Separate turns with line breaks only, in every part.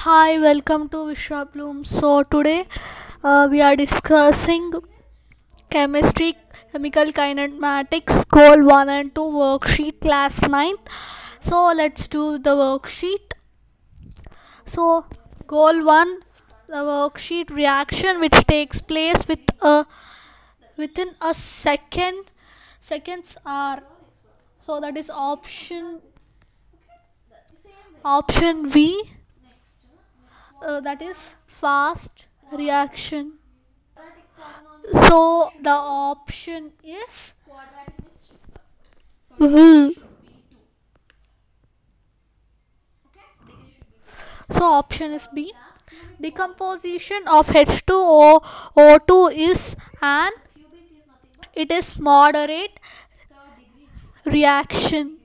Hi, welcome to Vishwa Bloom. So today we are discussing chemistry, chemical kinematics, goal 1 and 2 worksheet class 9. So let's do the worksheet. So goal 1, the worksheet reaction which takes place within a seconds are, so that is option B, that is fast reaction. So the option is V. So option is B. Decomposition of H2O O2 is an it is moderate reaction.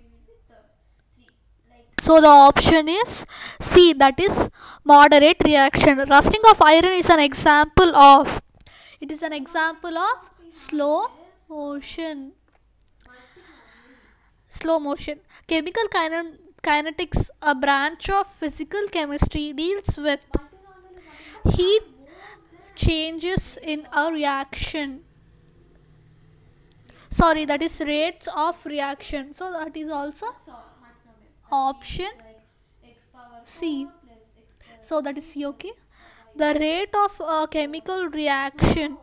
So the option is C, that is moderate reaction. Rusting of iron is an example of slow motion. Chemical kinetics, a branch of physical chemistry, deals with heat changes in a reaction. Sorry, that is rates of reaction. So that is also option C. So that is C, okay. The rate of a chemical reaction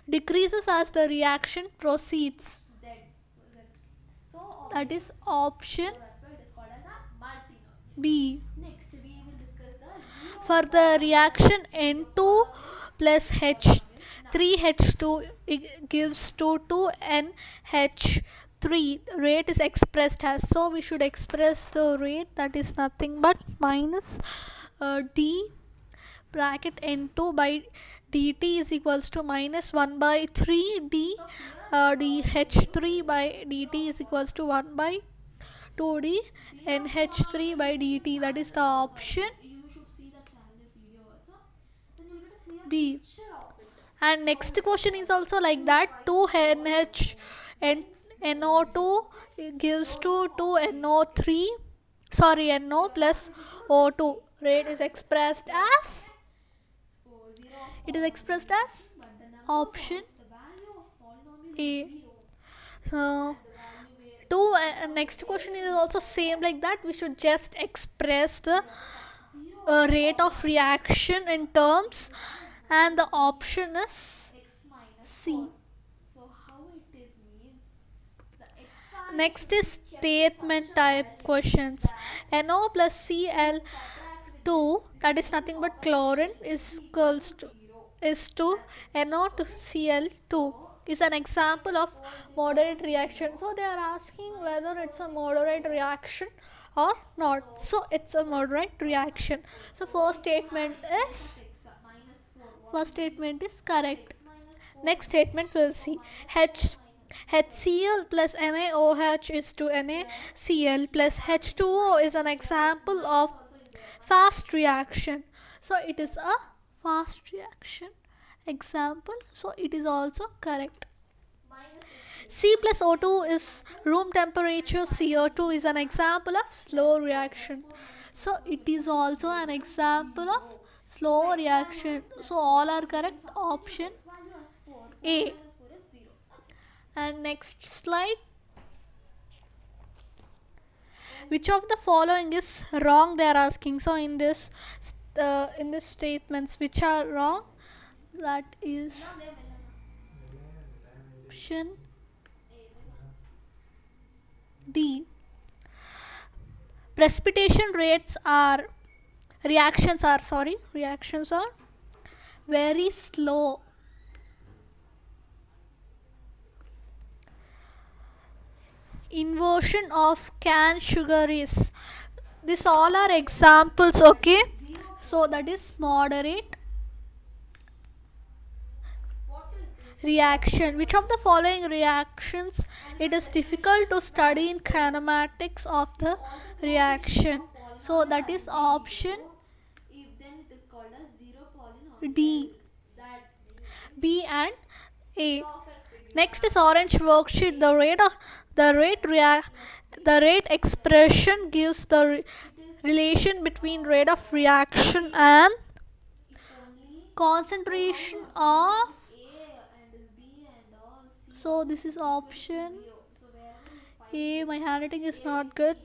decreases as the reaction proceeds. That is option B. For the reaction N2 plus H3H2 gives 2NH3, rate is expressed as, so we should express the rate, that is nothing but minus d bracket N2 by dt is equals to minus 1 by 3 d dH3 by dt is equals to 1 by 2d NH3 by dt. That is the option B. And next question is also like that. 2NH and NO2 gives to 2NO3, sorry, NO plus O2. Rate is expressed as, option A. So next question is also same like that. We should just express the rate of reaction in terms, and the option is C. Next is statement type questions. NO plus Cl2, that is nothing but chlorine, is to NO to Cl2, is an example of moderate reaction. So they are asking whether it's a moderate reaction or not. So it's a moderate reaction. So first statement is correct. Next statement we'll see. HCl plus NaOH is to NaCl plus H2O is an example of fast reaction. So it is a fast reaction example. So it is also correct. C plus O2 is room temperature. CO2 is an example of slow reaction. So it is also an example of slow reaction. So all are correct. Option A. And next slide. Which of the following is wrong, they are asking. So in this statements, which are wrong? That is option D. Precipitation reactions are very slow. Inversion of canned sugar is, this all are examples, okay. So that is moderate reaction. Which of the following reactions it is difficult to study in kinematics of the reaction? So that is option D, B and A. Next is orange worksheet. The rate expression gives the relation between rate of reaction and concentration of. So this is option A. My handwriting is not good.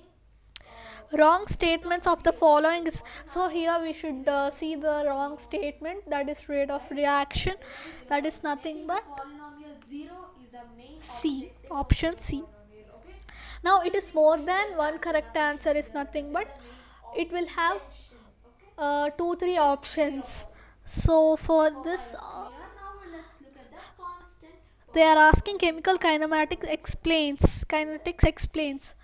Wrong statements of the following is, so here we should see the wrong statement, that is rate of reaction, that is nothing but C, option C. Now it is more than one correct answer is nothing but it will have 2-3 options. So for this they are asking chemical kinetics explains.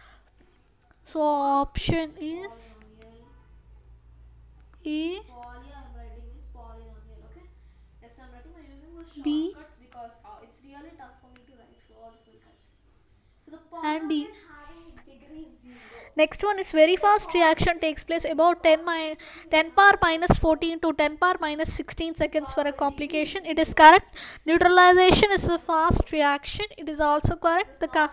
So option is A, B and D. Next one is very fast reaction takes place about 10 power minus 14 to 10 power minus 16 seconds for a complication. It is correct. Neutralization is a fast reaction. It is also correct. The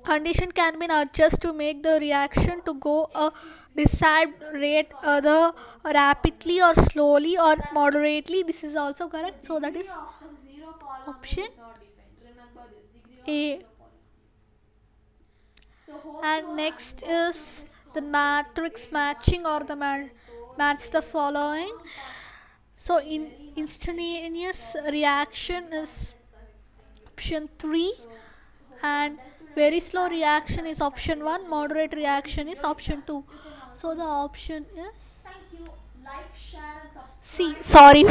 condition can be adjusted to make the reaction to go a desired rate, either rapidly or slowly or moderately. This is also correct. So that is option A. And next is the matrix matching or the match the following. So in instantaneous reaction is option 3 and very slow reaction is option 1, moderate reaction is option 2. So the option is C, sorry.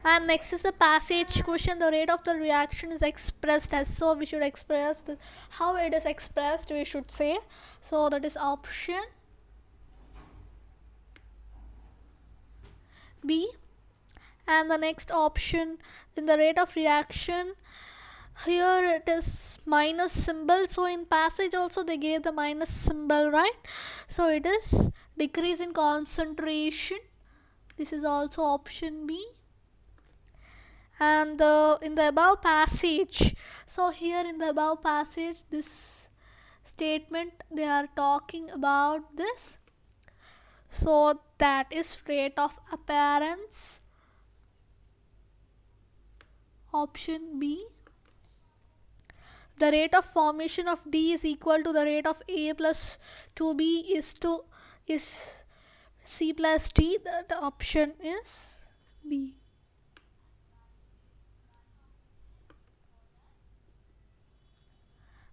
And next is the passage question. The rate of the reaction is expressed as, so we should express how it is expressed, we should say. So that is option B. And the next option, in the rate of reaction, here it is minus symbol. So in passage also they gave the minus symbol, right? So it is decrease in concentration. This is also option B. And in the above passage, so here in the above passage, this statement they are talking about this. So that is rate of appearance, option B. The rate of formation of D is equal to the rate of A plus 2B is C plus D. That option is B.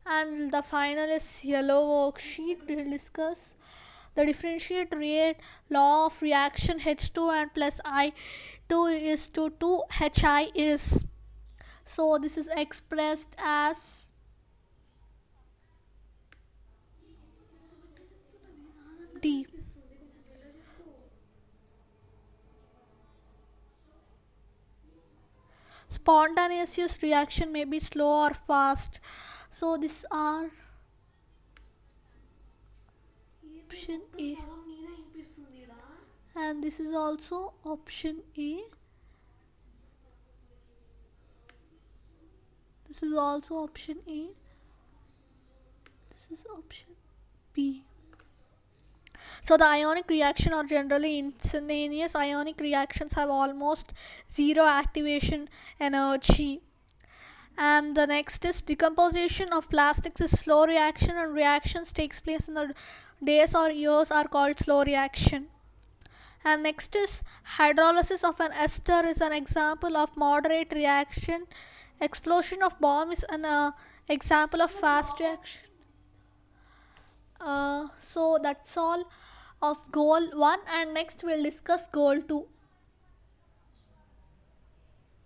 And the final is yellow worksheet. We will discuss the differentiate rate law of reaction H2 and plus I2 is to 2 HI is. So this is expressed as D. Spontaneous reaction may be slow or fast. So these are option A. And this is also option A. This is also option A. This is option B. So the ionic reaction are generally instantaneous. Ionic reactions have almost zero activation energy. And the next is decomposition of plastics is slow reaction, and reactions takes place in the days or years are called slow reaction. And next is hydrolysis of an ester is an example of moderate reaction. Explosion of bomb is an example of fast reaction. So that's all of goal 1, and next we'll discuss goal 2.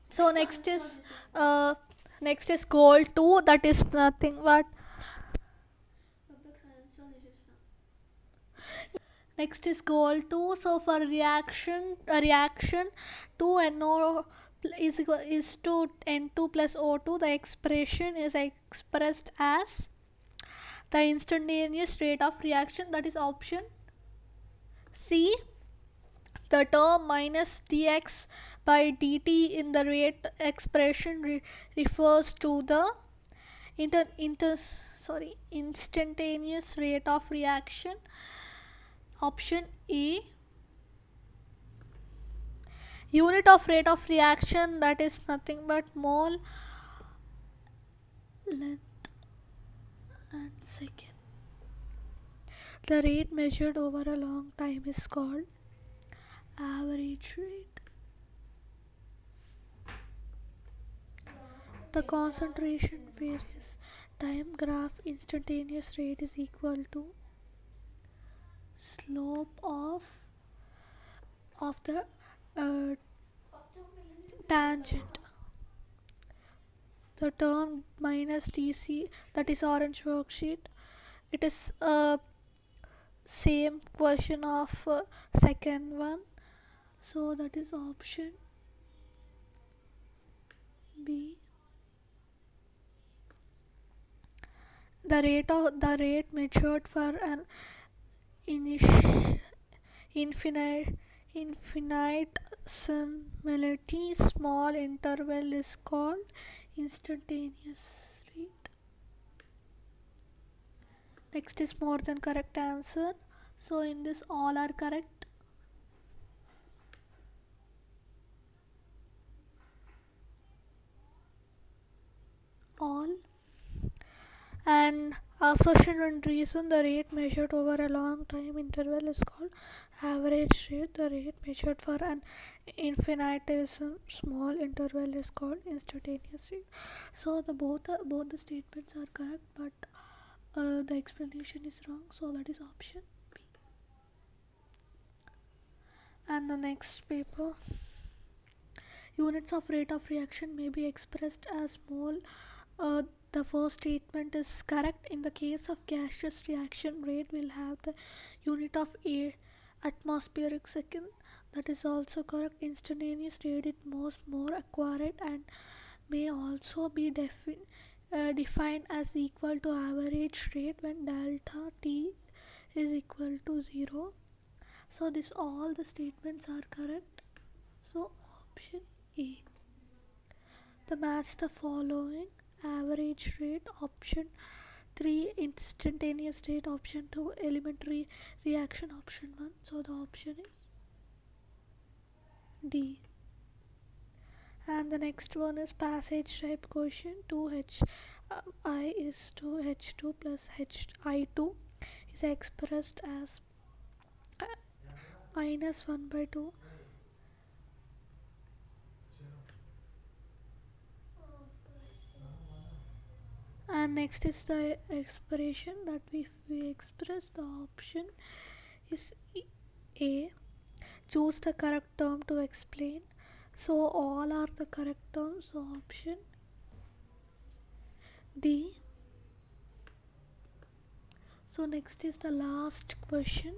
So next is goal 2, that is nothing but next is goal 2. So for a reaction 2NO is to N2 plus O2, the expression is expressed as the instantaneous rate of reaction, that is option C. The term minus dx by dt in the rate expression refers to the instantaneous rate of reaction. Option A. Unit of rate of reaction, that is nothing but mole length and second. The rate measured over a long time is called average rate. The concentration varies. Time graph instantaneous rate is equal to slope of the uh, tangent. The term minus dc, that is orange worksheet, it is same version of second one, so that is option B. The rate measured for an infinite infinitesimally small interval is called instantaneous rate. Next is more than correct answer. So in this all are correct. All. And assertion and reason, the rate measured over a long time interval is called average rate. The rate measured for an infinitesimal small interval is called instantaneous rate. So the both the statements are correct, but the explanation is wrong, so that is option B. And the next paper, units of rate of reaction may be expressed as mole. The first statement is correct. In the case of gaseous reaction, rate will have the unit of atmospheric second. That is also correct. Instantaneous rate is more accurate and may also be defined as equal to average rate when delta T is equal to 0. So this all the statements are correct. So option A. The match the following: average rate, option 3 instantaneous rate, option 2 elementary reaction, option 1. So the option is D. And the next one is passage type question. 2H I is to H2 plus HI2 is expressed as minus 1 by 2. And next is the expression that we express. The option is A. Choose the correct term to explain. So all are the correct terms. So option D. So next is the last question.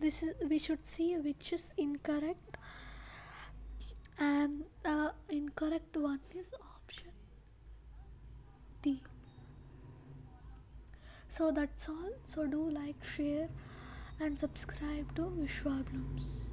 This is, we should see which is incorrect, and the incorrect one is option D. So that's all. So do like, share and subscribe to Vishwa Blooms.